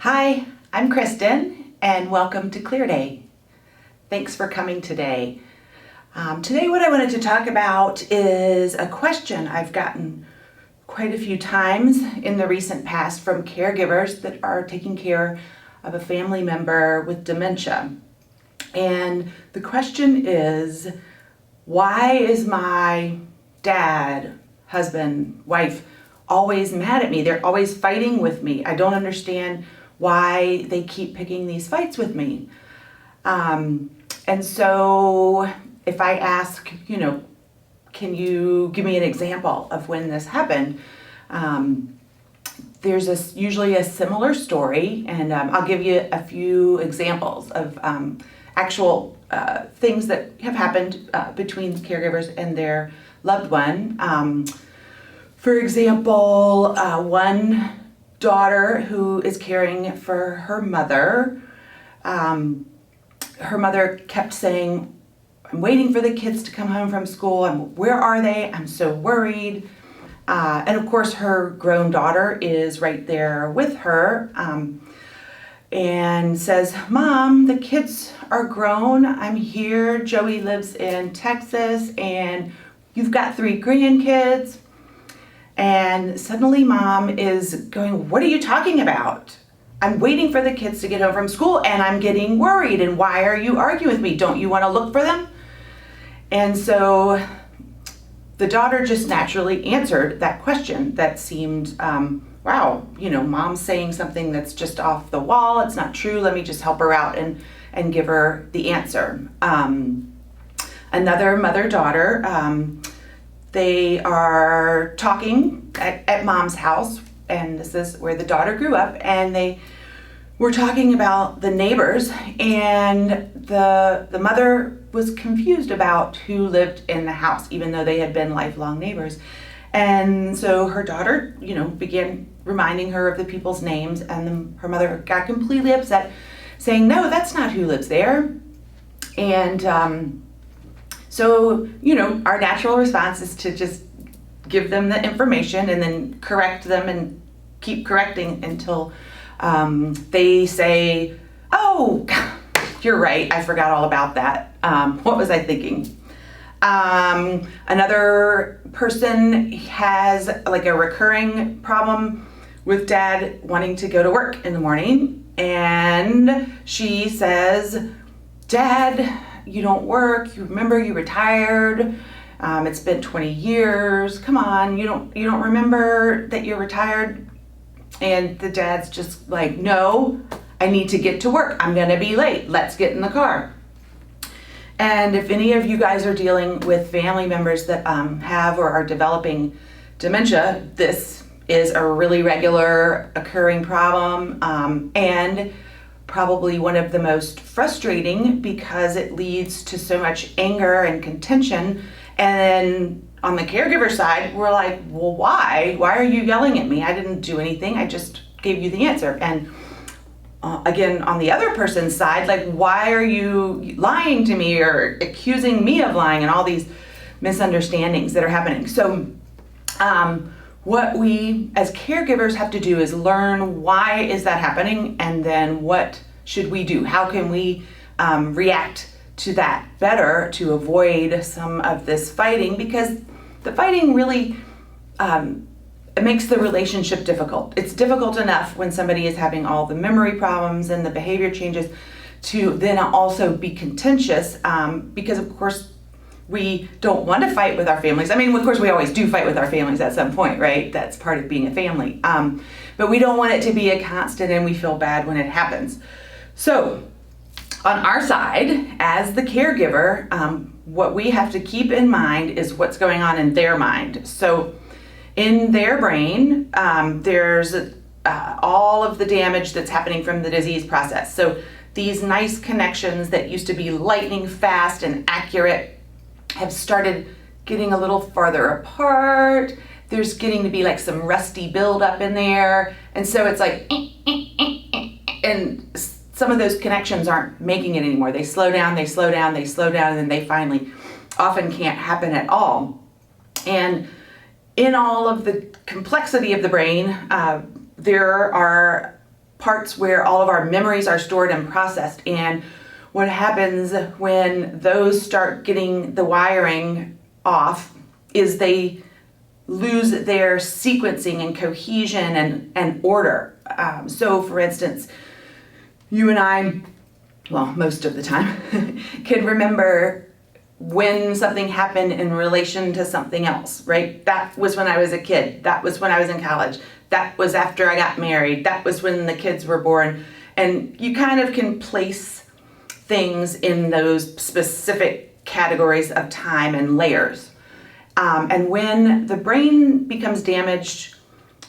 Hi, I'm Christin, and welcome to Clearday. Thanks for coming today. Today what I wanted to talk about is a question I've gotten quite a few times in the recent past from caregivers that are taking care of a family member with dementia. And the question is, why is my dad, husband, wife always mad at me? They're always fighting with me. I don't understand why they keep picking these fights with me. And so if I ask, can you give me an example of when this happened? There's usually a similar story, and I'll give you a few examples of actual things that have happened between caregivers and their loved one. For example, one daughter who is caring for her mother, her mother kept saying, I'm waiting for the kids to come home from school. Where are they? I'm so worried. And of course, her grown daughter is right there with her and says, Mom, the kids are grown. I'm here. Joey lives in Texas and you've got 3 grandkids. And suddenly Mom is going, what are you talking about? I'm waiting for the kids to get home from school and I'm getting worried. And why are you arguing with me? Don't you want to look for them? And so the daughter just naturally answered that question that seemed, wow, Mom's saying something that's just off the wall. It's not true. Let me just help her out and give her the answer. Another mother-daughter, they are talking at Mom's house, and this is where the daughter grew up, and they were talking about the neighbors, and the mother was confused about who lived in the house, even though they had been lifelong neighbors. And so her daughter, began reminding her of the people's names, and then her mother got completely upset, saying, no, that's not who lives there. And so, our natural response is to just give them the information and then correct them and keep correcting until they say, oh, you're right, I forgot all about that. What was I thinking? Another person has like a recurring problem with Dad wanting to go to work in the morning, and she says, Dad, you don't work. You remember you retired. It's been 20 years. Come on, you don't remember that you're retired? And the dad's just like, no, I need to get to work. I'm gonna be late. Let's get in the car. And if any of you guys are dealing with family members that have or are developing dementia, this is a really regular occurring problem, and probably one of the most frustrating because it leads to so much anger and contention. And then on the caregiver side, we're like, well, why? Why are you yelling at me? I didn't do anything. I just gave you the answer. And again, on the other person's side, like, why are you lying to me or accusing me of lying, and all these misunderstandings that are happening. So what we as caregivers have to do is learn why is that happening, and then what should we do? How can we react to that better to avoid some of this fighting? Because the fighting really it makes the relationship difficult. It's difficult enough when somebody is having all the memory problems and the behavior changes to then also be contentious, because of course we don't want to fight with our families. I mean, of course, we always do fight with our families at some point, right? That's part of being a family. But we don't want it to be a constant, and we feel bad when it happens. So on our side, as the caregiver, what we have to keep in mind is what's going on in their mind. So in their brain, there's all of the damage that's happening from the disease process. So these nice connections that used to be lightning fast and accurate have started getting a little farther apart. There's getting to be like some rusty buildup in there. And so it's like, and some of those connections aren't making it anymore. They slow down, they slow down, they slow down, and then they finally often can't happen at all. And in all of the complexity of the brain, there are parts where all of our memories are stored and processed. And what happens when those start getting the wiring off is they lose their sequencing and cohesion and order. So for instance, you and I, well, most of the time, can remember when something happened in relation to something else, right? That was when I was a kid. That was when I was in college. That was after I got married. That was when the kids were born. And you kind of can place things in those specific categories of time and layers. And when the brain becomes damaged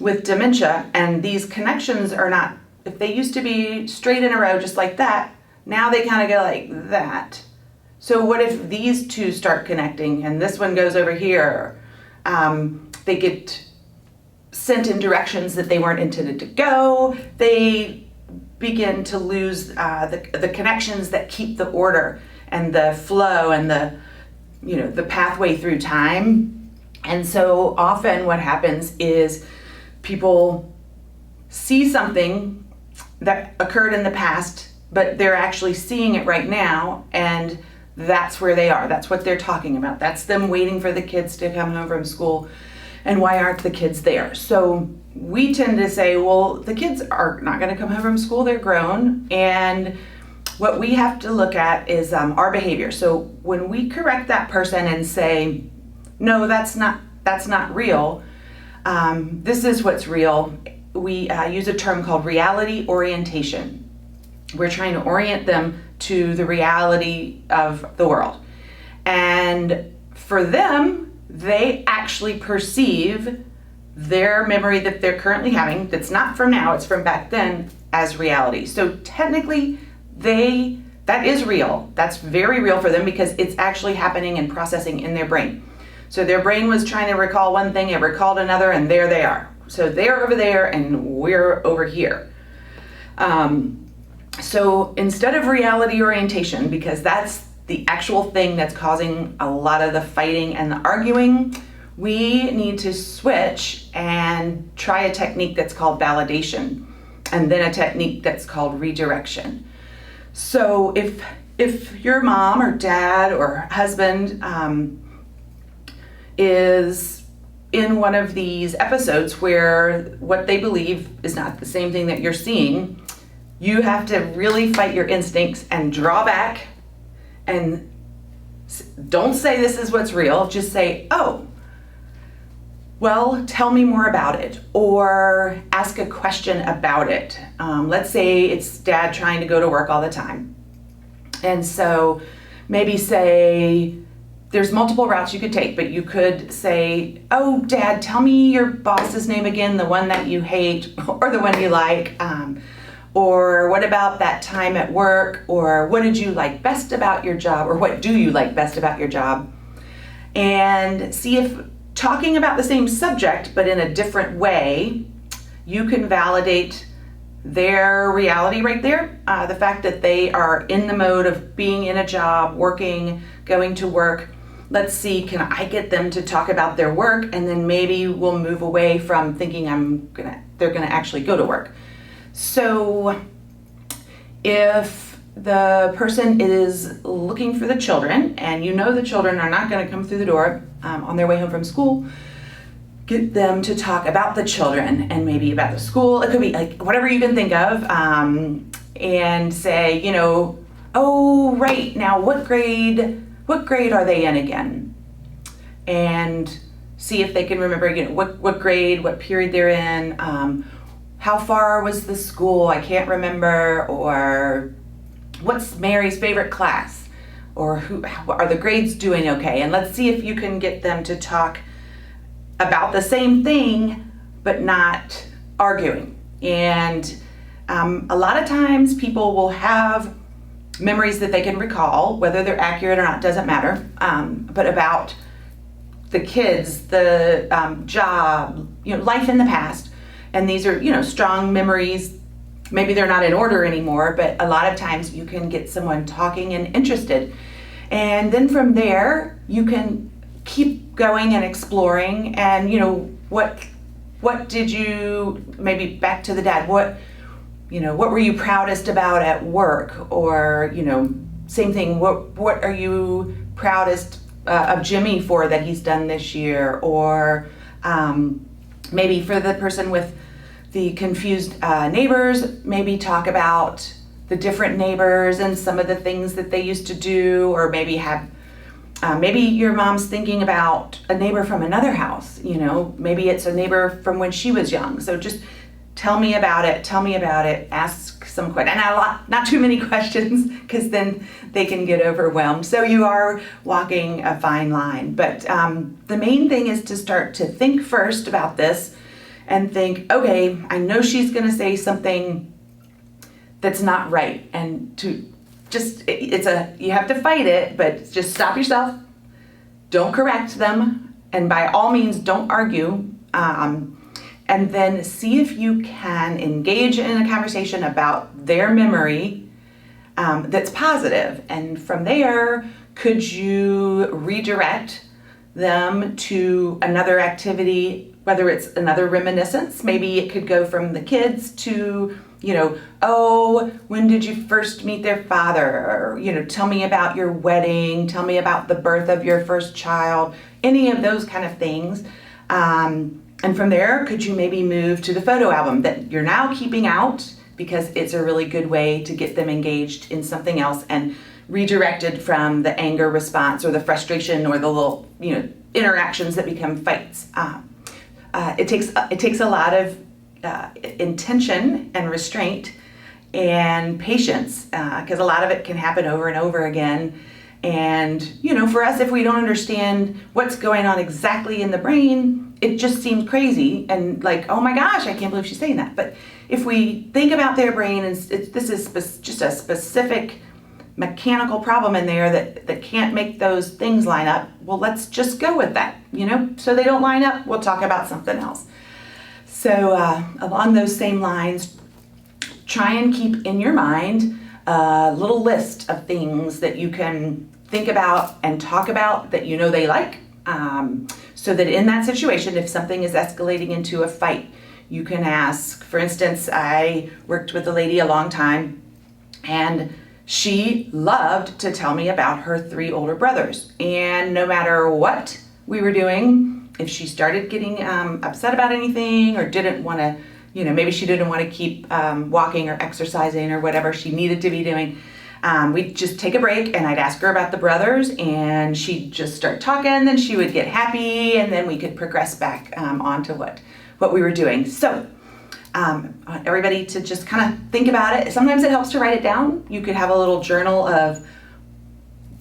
with dementia and these connections are not, if they used to be straight in a row just like that, now they kind of go like that. So what if these two start connecting and this one goes over here? They get sent in directions that they weren't intended to go. They begin to lose the connections that keep the order and the flow and the pathway through time. And so often what happens is people see something that occurred in the past, but they're actually seeing it right now, and that's where they are. That's what they're talking about. That's them waiting for the kids to come home from school. And why aren't the kids there? So we tend to say, well, the kids are not going to come home from school. They're grown. And what we have to look at is our behavior. So when we correct that person and say, no, that's not real. This is what's real. We use a term called reality orientation. We're trying to orient them to the reality of the world. And for them, they actually perceive their memory that they're currently having, that's not from now, it's from back then, as reality. So technically, that is real. That's very real for them because it's actually happening and processing in their brain. So their brain was trying to recall one thing, it recalled another, and there they are. So they're over there and we're over here. So instead of reality orientation, because that's the actual thing that's causing a lot of the fighting and the arguing, we need to switch and try a technique that's called validation, and then a technique that's called redirection. So if your mom or dad or husband is in one of these episodes where what they believe is not the same thing that you're seeing, you have to really fight your instincts and draw back and don't say this is what's real. Just say, oh, well, tell me more about it, or ask a question about it. Let's say it's dad trying to go to work all the time. And so maybe say, there's multiple routes you could take, but you could say, oh, Dad, tell me your boss's name again, the one that you hate or the one you like. Or what about that time at work? Or what did you like best about your job? Or what do you like best about your job? And see if talking about the same subject, but in a different way, you can validate their reality right there. The fact that they are in the mode of being in a job, working, going to work. Let's see, can I get them to talk about their work? And then maybe we'll move away from thinking they're gonna actually go to work. So if the person is looking for the children and you know the children are not going to come through the door on their way home from school, get them to talk about the children and maybe about the school. It could be like whatever you can think of, and say, oh, right, now what grade are they in again? And see if they can remember, what grade, what period they're in. How far was the school? I can't remember. Or what's Mary's favorite class? Or are the grades doing okay? And let's see if you can get them to talk about the same thing, but not arguing. And a lot of times people will have memories that they can recall, whether they're accurate or not, doesn't matter, but about the kids, the job, life in the past. And these are, strong memories. Maybe they're not in order anymore, but a lot of times you can get someone talking and interested. And then from there, you can keep going and exploring. And, what did you, maybe back to the dad, what were you proudest about at work? Or, same thing, what are you proudest of Jimmy for that he's done this year? Or maybe for the person with the confused neighbors, maybe talk about the different neighbors and some of the things that they used to do, or maybe have maybe your mom's thinking about a neighbor from another house, maybe it's a neighbor from when she was young. So just tell me about it, ask some questions, and not too many questions, because then they can get overwhelmed. So you are walking a fine line. But the main thing is to start to think first about this and think, okay, I know she's going to say something that's not right, and to just, you have to fight it, but just stop yourself, don't correct them, and by all means don't argue, and then see if you can engage in a conversation about their memory that's positive. And from there, could you redirect them to another activity, whether it's another reminiscence? Maybe it could go from the kids to, oh, when did you first meet their father? Or, tell me about your wedding, tell me about the birth of your first child, any of those kind of things. And from there, could you maybe move to the photo album that you're now keeping out, because it's a really good way to get them engaged in something else and redirected from the anger response or the frustration or the little, interactions that become fights. It takes a lot of intention and restraint and patience, because a lot of it can happen over and over again. And, for us, if we don't understand what's going on exactly in the brain, it just seems crazy and like, oh my gosh, I can't believe she's saying that. But if we think about their brain, and this is just a specific mechanical problem in there that can't make those things line up, well, let's just go with that, so they don't line up, we'll talk about something else. So along those same lines, try and keep in your mind a little list of things that you can think about and talk about that they like, so that in that situation, if something is escalating into a fight, you can ask. For instance, I worked with a lady a long time, and she loved to tell me about her 3 older brothers. And no matter what we were doing, if she started getting upset about anything or didn't want to, maybe she didn't want to keep walking or exercising or whatever she needed to be doing, we'd just take a break and I'd ask her about the brothers, and she'd just start talking, then she would get happy, and then we could progress back onto what we were doing. So I want everybody to just kind of think about it. Sometimes it helps to write it down. You could have a little journal of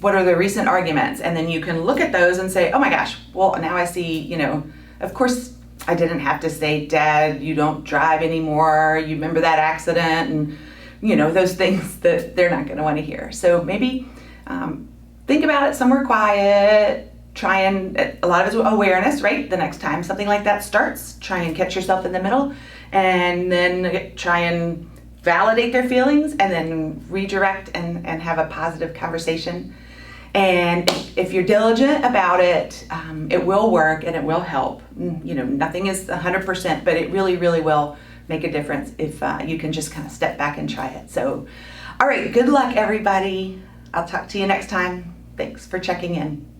what are the recent arguments, and then you can look at those and say, oh my gosh, well, now I see, of course I didn't have to say, Dad, you don't drive anymore, you remember that accident, and those things that they're not going to want to hear. So maybe think about it somewhere quiet. Try and, a lot of it's awareness, right? The next time something like that starts, try and catch yourself in the middle, and then try and validate their feelings, and then redirect and have a positive conversation. And if you're diligent about it, it will work and it will help. Nothing is 100%, but it really, really will make a difference if you can just kind of step back and try it. So, all right, good luck, everybody. I'll talk to you next time. Thanks for checking in.